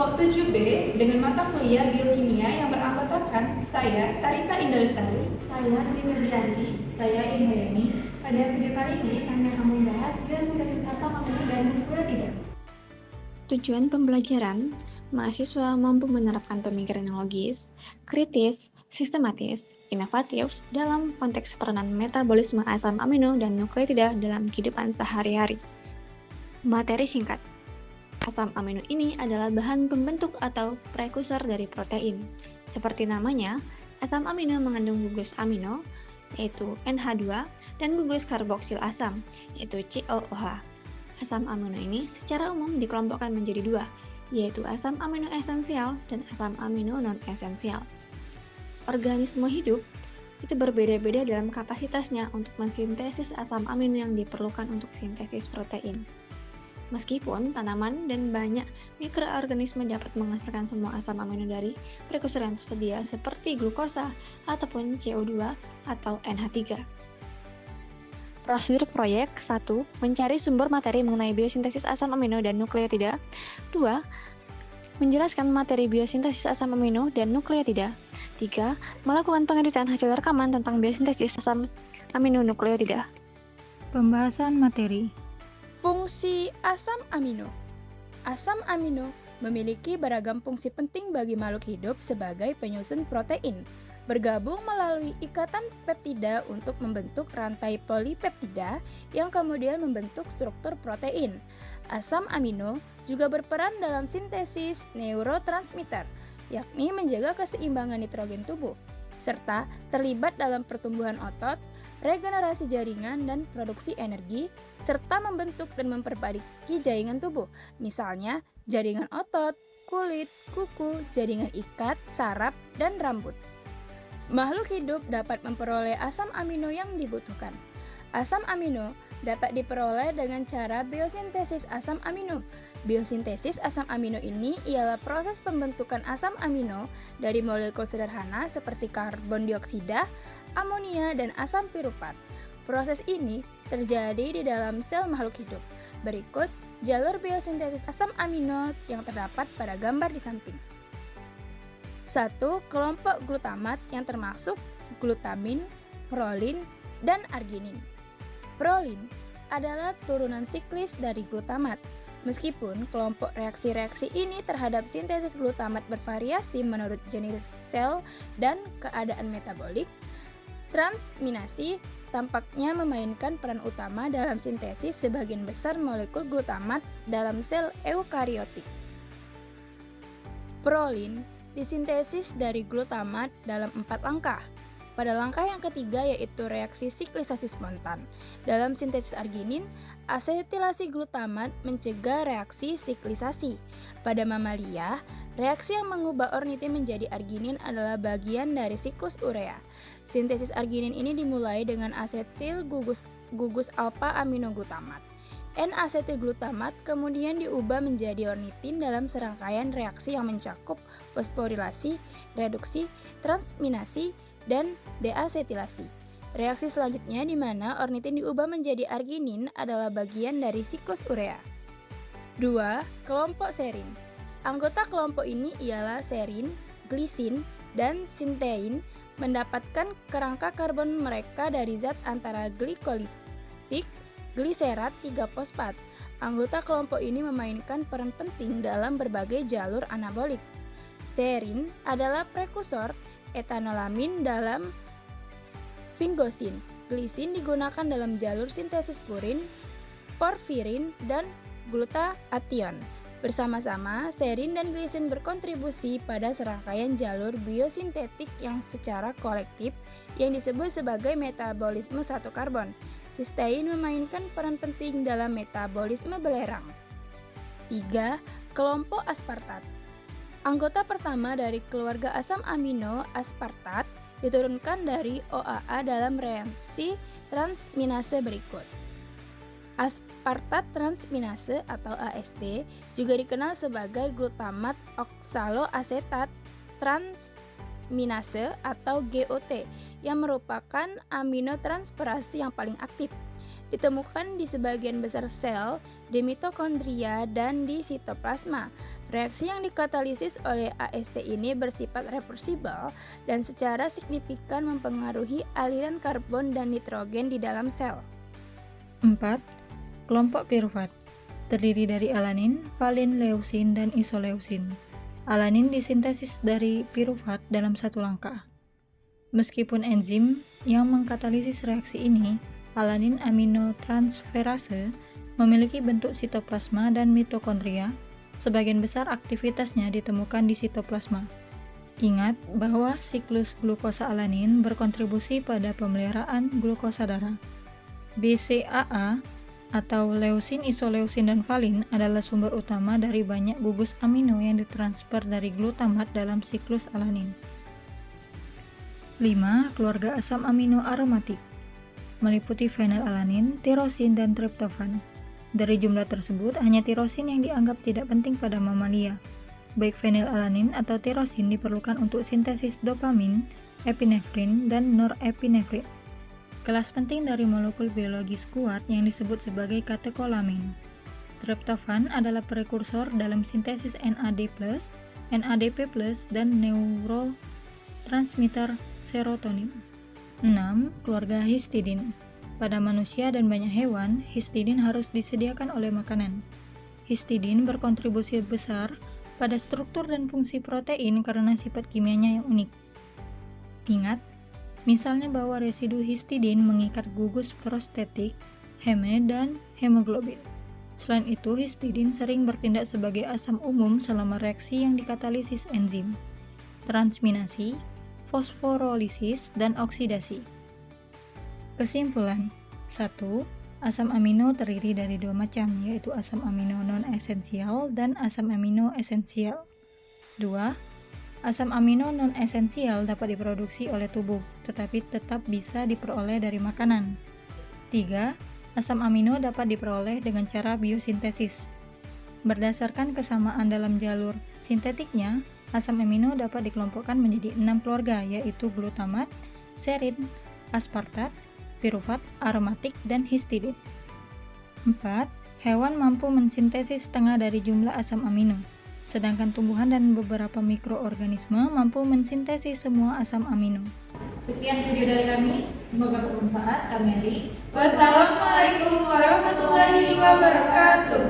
kelompok 7B dengan mata kuliah biokimia yang beranggotakan saya, Tarisa Indah Lestari, Saya Tri Febrianti. Saya Indrayani. Pada video kali ini kami akan membahas biosintesis asam amino dan nukleotida. Tujuan pembelajaran, mahasiswa mampu menerapkan pemikiran yang logis, kritis, sistematis, inovatif dalam konteks peranan metabolisme asam amino dan nukleotida dalam kehidupan sehari-hari. Materi singkat. Asam amino ini adalah bahan pembentuk atau prekursor dari protein. Seperti namanya, asam amino mengandung gugus amino, yaitu NH2, dan gugus karboksil asam, yaitu COOH. Asam amino ini secara umum dikelompokkan menjadi dua, yaitu asam amino esensial dan asam amino non-esensial. Organisme hidup itu berbeda-beda dalam kapasitasnya untuk mensintesis asam amino yang diperlukan untuk sintesis protein. Meskipun tanaman dan banyak mikroorganisme dapat menghasilkan semua asam amino dari prekursor yang tersedia seperti glukosa ataupun CO2 atau NH3. Prosedur proyek 1. Mencari sumber materi mengenai biosintesis asam amino dan nukleotida. 2. Menjelaskan materi biosintesis asam amino dan nukleotida. 3. Melakukan pengeditan hasil rekaman tentang biosintesis asam amino nukleotida. Pembahasan materi. Fungsi asam amino. Asam amino memiliki beragam fungsi penting bagi makhluk hidup sebagai penyusun protein. Bergabung melalui ikatan peptida untuk membentuk rantai polipeptida yang kemudian membentuk struktur protein. Asam amino juga berperan dalam sintesis neurotransmitter, yakni menjaga keseimbangan nitrogen tubuh, serta terlibat dalam pertumbuhan otot, regenerasi jaringan dan produksi energi, serta membentuk dan memperbaiki jaringan tubuh, misalnya jaringan otot, kulit, kuku, jaringan ikat, saraf, dan rambut. Makhluk hidup dapat memperoleh asam amino yang dibutuhkan. Asam amino dapat diperoleh dengan cara biosintesis asam amino. Biosintesis asam amino ini ialah proses pembentukan asam amino dari molekul sederhana seperti karbon dioksida, amonia, dan asam piruvat. Proses ini terjadi di dalam sel makhluk hidup. Berikut jalur biosintesis asam amino yang terdapat pada gambar di samping. 1. Kelompok glutamat yang termasuk glutamin, prolin, dan arginin. Prolin adalah turunan siklis dari glutamat. Meskipun kelompok reaksi-reaksi ini terhadap sintesis glutamat bervariasi menurut jenis sel dan keadaan metabolik, transminasi tampaknya memainkan peran utama dalam sintesis sebagian besar molekul glutamat dalam sel eukariotik. Prolin disintesis dari glutamat dalam 4 langkah. Pada langkah yang ketiga yaitu reaksi siklisasi spontan. Dalam sintesis arginin, asetilasi glutamat mencegah reaksi siklisasi. Pada mamalia, reaksi yang mengubah ornitin menjadi arginin adalah bagian dari siklus urea. Sintesis arginin ini dimulai dengan asetil gugus alfa aminoglutamat. N-asetilglutamat kemudian diubah menjadi ornitin dalam serangkaian reaksi yang mencakup fosforilasi, reduksi, transminasi, dan deasetilasi. Reaksi selanjutnya di mana ornitin diubah menjadi arginin adalah bagian dari siklus urea. 2. Kelompok serin. Anggota kelompok ini ialah serin, glisin, dan sintein mendapatkan kerangka karbon mereka dari zat antara glikolitik, gliserat 3-fosfat. Anggota kelompok ini memainkan peran penting dalam berbagai jalur anabolik. Serin adalah prekursor etanolamin dalam sfingosin. Glisin digunakan dalam jalur sintesis purin, porfirin, dan glutathione. Bersama-sama, serin dan glisin berkontribusi pada serangkaian jalur biosintetik yang secara kolektif yang disebut sebagai metabolisme satu karbon. Sistein memainkan peran penting dalam metabolisme belerang. 3. Kelompok aspartat. Anggota pertama dari keluarga asam amino aspartat diturunkan dari OAA dalam reaksi transminase berikut. Aspartat transminase atau AST juga dikenal sebagai glutamat oksaloasetat transminase atau GOT yang merupakan aminotransferase yang paling aktif. ditemukan di sebagian besar sel, di mitokondria, dan di sitoplasma. Reaksi yang dikatalisis oleh AST ini bersifat reversibel dan secara signifikan mempengaruhi aliran karbon dan nitrogen di dalam sel. 4. Kelompok piruvat terdiri dari alanin, valin, leusin, dan isoleusin. Alanin disintesis dari piruvat dalam satu langkah. Meskipun enzim yang mengkatalisis reaksi ini, alanin aminotransferase, memiliki bentuk sitoplasma dan mitokondria, sebagian besar aktivitasnya ditemukan di sitoplasma. Ingat bahwa siklus glukosa alanin berkontribusi pada pemeliharaan glukosa darah. BCAA atau leusin, isoleusin, dan valin adalah sumber utama dari banyak gugus amino yang ditransfer dari glutamat dalam siklus alanin. 5. Keluarga asam amino aromatik meliputi fenilalanin, tirosin, dan triptofan. Dari jumlah tersebut, hanya tirosin yang dianggap tidak penting pada mamalia. Baik fenilalanin atau tirosin diperlukan untuk sintesis dopamin, epinefrin, dan norepinefrin. Kelas penting dari molekul biologis kuat yang disebut sebagai katekolamin. Triptofan adalah prekursor dalam sintesis NAD+, NADP+, dan neurotransmitter serotonin. 6. Keluarga histidin. Pada manusia dan banyak hewan, histidin harus disediakan oleh makanan. Histidin berkontribusi besar pada struktur dan fungsi protein karena sifat kimianya yang unik. Ingat, misalnya bahwa residu histidin mengikat gugus prostetik, heme, dan hemoglobin. Selain itu, histidin sering bertindak sebagai asam umum selama reaksi yang dikatalisis enzim, transminasi, fosforolisis, dan oksidasi. Kesimpulan: 1. Asam amino terdiri dari dua macam, yaitu asam amino non-esensial dan asam amino esensial. 2. Asam amino non-esensial dapat diproduksi oleh tubuh, tetapi tetap bisa diperoleh dari makanan. 3. Asam amino dapat diperoleh dengan cara biosintesis. Berdasarkan kesamaan dalam jalur sintetiknya, asam amino dapat dikelompokkan menjadi 6 keluarga, yaitu glutamat, serin, aspartat, piruvat, aromatik, dan histidin. 4. Hewan mampu mensintesis setengah dari jumlah asam amino, sedangkan tumbuhan dan beberapa mikroorganisme mampu mensintesis semua asam amino. Sekian video dari kami, semoga bermanfaat. Kami Ari. Wassalamualaikum warahmatullahi wabarakatuh.